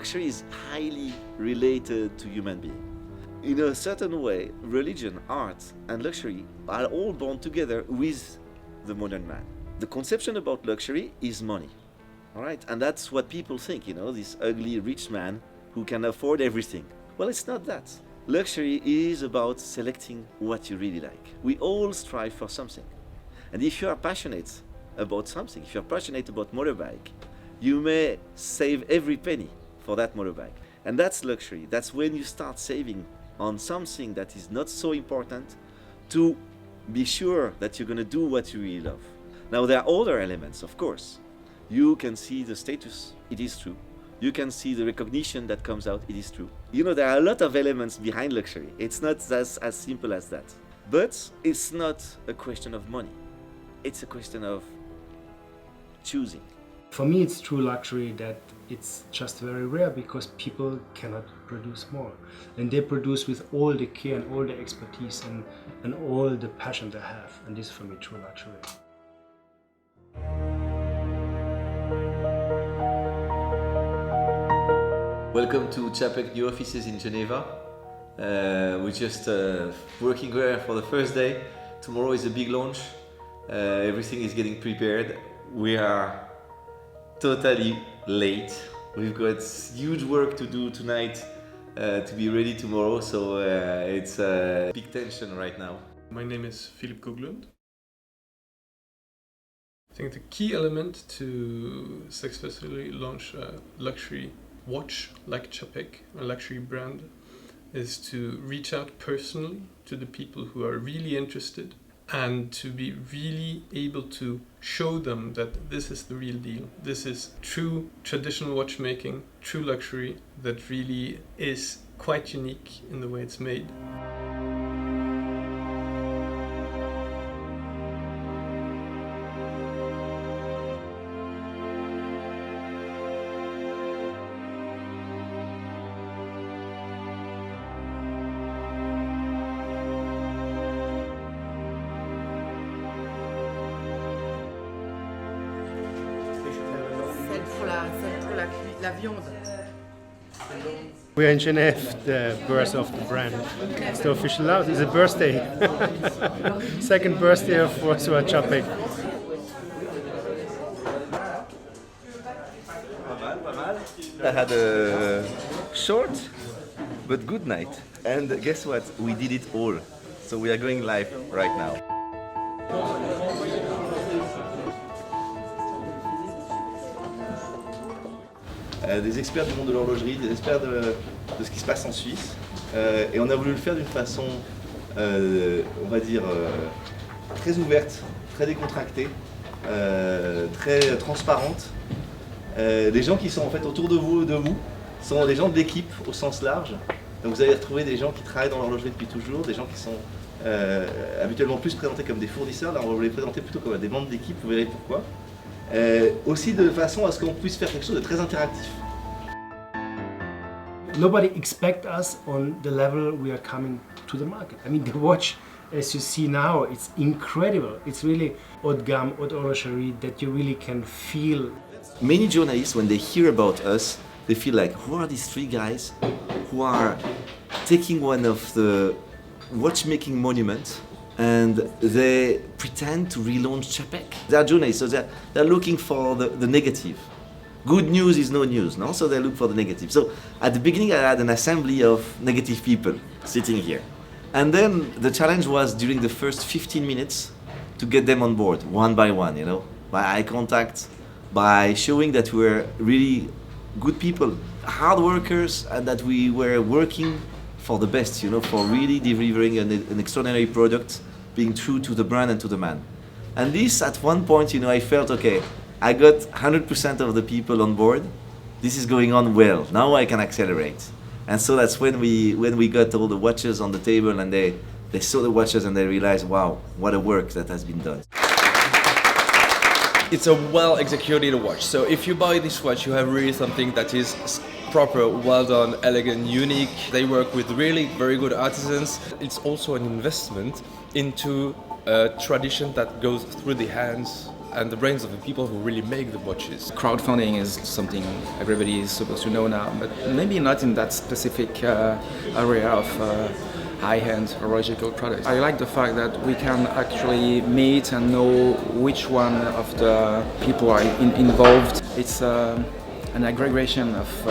luxury is highly related to human being. In a certain way, religion, art, and luxury are all born together with the modern man. The conception about luxury is money, all right? And that's what people think, this ugly rich man who can afford everything. Well, it's not that. Luxury is about selecting what you really like. We all strive for something. And if you are passionate about something, if you're passionate about motorbike, you may save every penny for that motorbike. And that's luxury. That's when you start saving on something that is not so important to be sure that you're going to do what you really love. Now, there are other elements, of course. You can see the status, it is true. You can see the recognition that comes out, it is true. There are a lot of elements behind luxury. It's not as simple as that. But it's not a question of money. It's a question of choosing. For me, it's true luxury that it's just very rare because people cannot produce more. And they produce with all the care and all the expertise and all the passion they have. And this is for me true luxury. Welcome to Czapek new offices in Geneva. We're just working there for the first day. Tomorrow is a big launch. Everything is getting prepared. We are totally late. We've got huge work to do tonight to be ready tomorrow, so it's big tension right now. My name is Philip Koglund. I think the key element to successfully launch a luxury watch like Czapek, a luxury brand, is to reach out personally to the people who are really interested and to be really able to show them that this is the real deal. This is true traditional watchmaking, true luxury that really is quite unique in the way it's made. La viande. We are in Geneva, the birth of the brand. It's the official launch. It's a birthday. Second birthday of François Czapek. I had a short but good night. And guess what? We did it all. So we are going live right now. Des experts du monde de l'horlogerie, des experts de ce qui se passe en Suisse. Et on a voulu le faire d'une façon, on va dire, très ouverte, très décontractée, très transparente. Les gens qui sont en fait autour de vous sont des gens de l'équipe au sens large. Donc vous allez retrouver des gens qui travaillent dans l'horlogerie depuis toujours, des gens qui sont habituellement plus présentés comme des fournisseurs. Là on va vous les présenter plutôt comme des membres d'équipe, vous verrez pourquoi. Aussi de façon à ce qu'on puisse faire quelque chose de très interactif. Nobody expects us on the level we are coming to the market. I mean, the watch, as you see now, it's incredible. It's really haute gamme, haute horlogerie that you really can feel. Many journalists, when they hear about us, they feel like, who are these three guys who are taking one of the watchmaking monuments and they pretend to relaunch Czapek? They are journalists, so they're looking for the negative. Good news is no news, no? So they look for the negative. So at the beginning I had an assembly of negative people sitting here. And then the challenge was during the first 15 minutes to get them on board, one by one, by eye contact, by showing that we were really good people, hard workers, and that we were working for the best, for really delivering an extraordinary product, being true to the brand and to the man. And this, at one point, I felt, okay, I got 100% of the people on board. This is going on well. Now I can accelerate. And so that's when we got all the watches on the table and they saw the watches and they realized, wow, what a work that has been done. It's a well-executed watch. So if you buy this watch, you have really something that is proper, well done, elegant, unique. They work with really very good artisans. It's also an investment into a tradition that goes through the hands and the brains of the people who really make the watches. Crowdfunding is something everybody is supposed to know now, but maybe not in that specific area of high-end horological products. I like the fact that we can actually meet and know which one of the people are involved. It's an aggregation of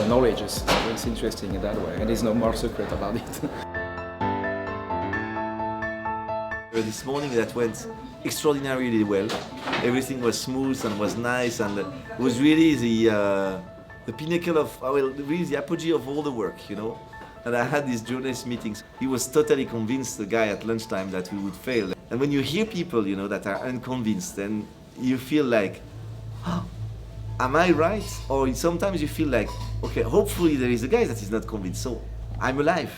knowledge. It's interesting in that way, and there's no more secret about it. This morning that went extraordinarily well. Everything was smooth and was nice, and it was really the pinnacle of, well, really the apogee of all the work, you know. And I had these journalist meetings. He was totally convinced, the guy at lunchtime, that we would fail. And when you hear people, you know, that are unconvinced, then you feel like, oh, am I right? Or sometimes you feel like, okay, hopefully there is a guy that is not convinced, so I'm alive.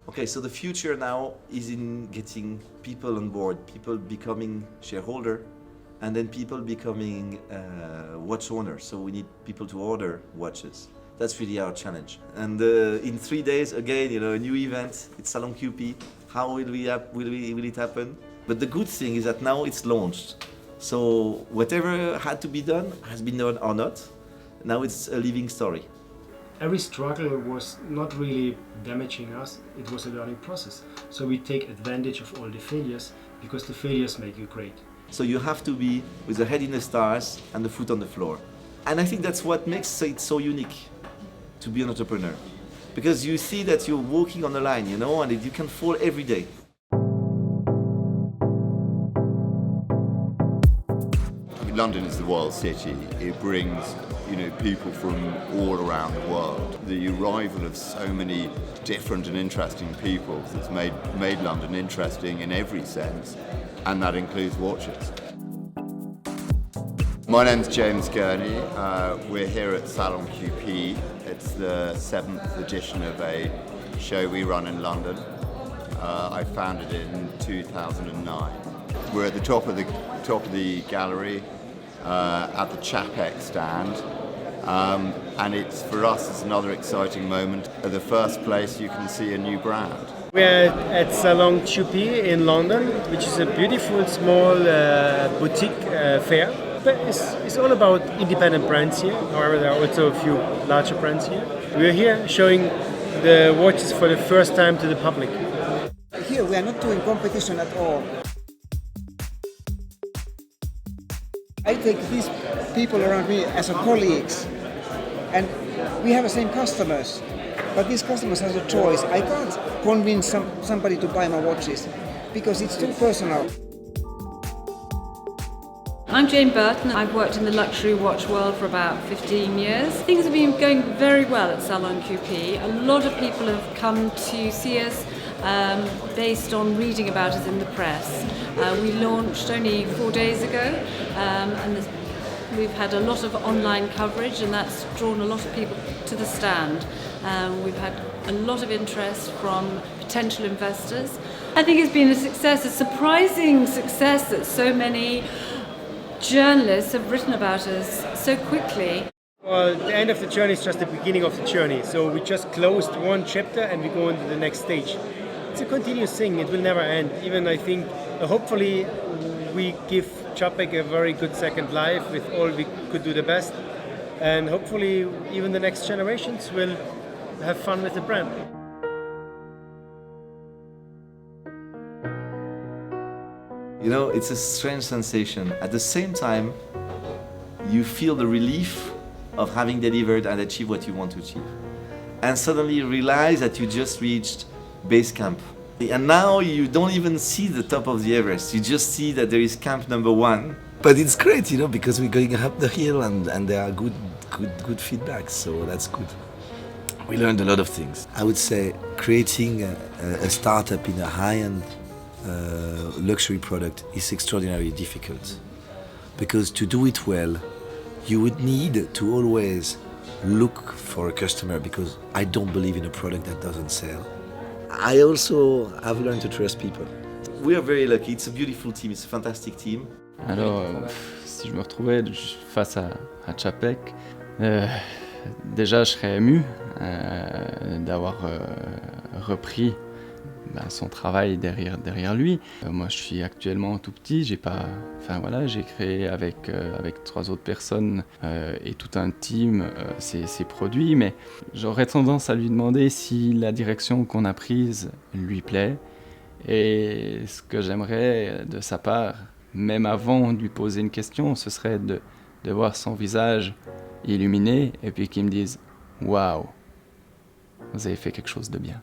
Okay, so the future now is in getting people on board, people becoming shareholder, and then people becoming watch owners. So we need people to order watches. That's really our challenge. And in 3 days, again, you know, a new event. It's Salon QP. How will it happen? But the good thing is that now it's launched. So whatever had to be done has been done or not. Now it's a living story. Every struggle was not really damaging us, it was a learning process. So we take advantage of all the failures, because the failures make you great. So you have to be with the head in the stars and the foot on the floor. And I think that's what makes it so unique to be an entrepreneur. Because you see that you're walking on the line, you know, and you can fall every day. London is the world city. It brings, you know, people from all around the world. The arrival of so many different and interesting people has made London interesting in every sense, and that includes watches. My name's James Gurney. We're here at Salon QP. It's the 7th edition of a show we run in London. I founded it in 2009. We're at the top of the gallery. At the Czapek stand, and it's for us it's another exciting moment. At the first place you can see a new brand. We're at Salon QP in London, which is a beautiful small boutique fair. But it's all about independent brands here. However, there are also a few larger brands here. We're here showing the watches for the first time to the public. Here we are not doing competition at all. I take these people around me as colleagues, and we have the same customers, but these customers have a choice. I can't convince somebody to buy my watches because it's too personal. I'm Jane Burton. I've worked in the luxury watch world for about 15 years. Things have been going very well at Salon QP. A lot of people have come to see us based on reading about us in the press. We launched only 4 days ago, and we've had a lot of online coverage, and that's drawn a lot of people to the stand. We've had a lot of interest from potential investors. I think it's been a success, a surprising success that so many journalists have written about us so quickly. Well, the end of the journey is just the beginning of the journey. So we just closed one chapter and we go into the next stage. It's a continuous thing, it will never end. Even I think, hopefully we give Czapek a very good second life with all we could do the best. And hopefully even the next generations will have fun with the brand. You know, it's a strange sensation. At the same time, you feel the relief of having delivered and achieved what you want to achieve. And suddenly you realize that you just reached base camp. And now you don't even see the top of the Everest. You just see that there is camp number 1. But it's great, you know, because we're going up the hill and there are good feedback, so that's good. We learned a lot of things. I would say creating a startup in a high-end luxury product is extraordinarily difficult. Because to do it well, you would need to always look for a customer, because I don't believe in a product that doesn't sell. I also have learned to trust people. We are very lucky. It's a beautiful team. It's a fantastic team. Alors, si je me retrouvais face à Czapek, déjà je serais ému d'avoir repris son travail derrière lui. Moi, je suis actuellement tout petit, j'ai créé avec 3 autres personnes et tout un team ces produits, mais j'aurais tendance à lui demander si la direction qu'on a prise lui plaît. Et ce que j'aimerais de sa part, même avant de lui poser une question, ce serait de voir son visage illuminé et puis qu'il me dise « Waouh, vous avez fait quelque chose de bien ».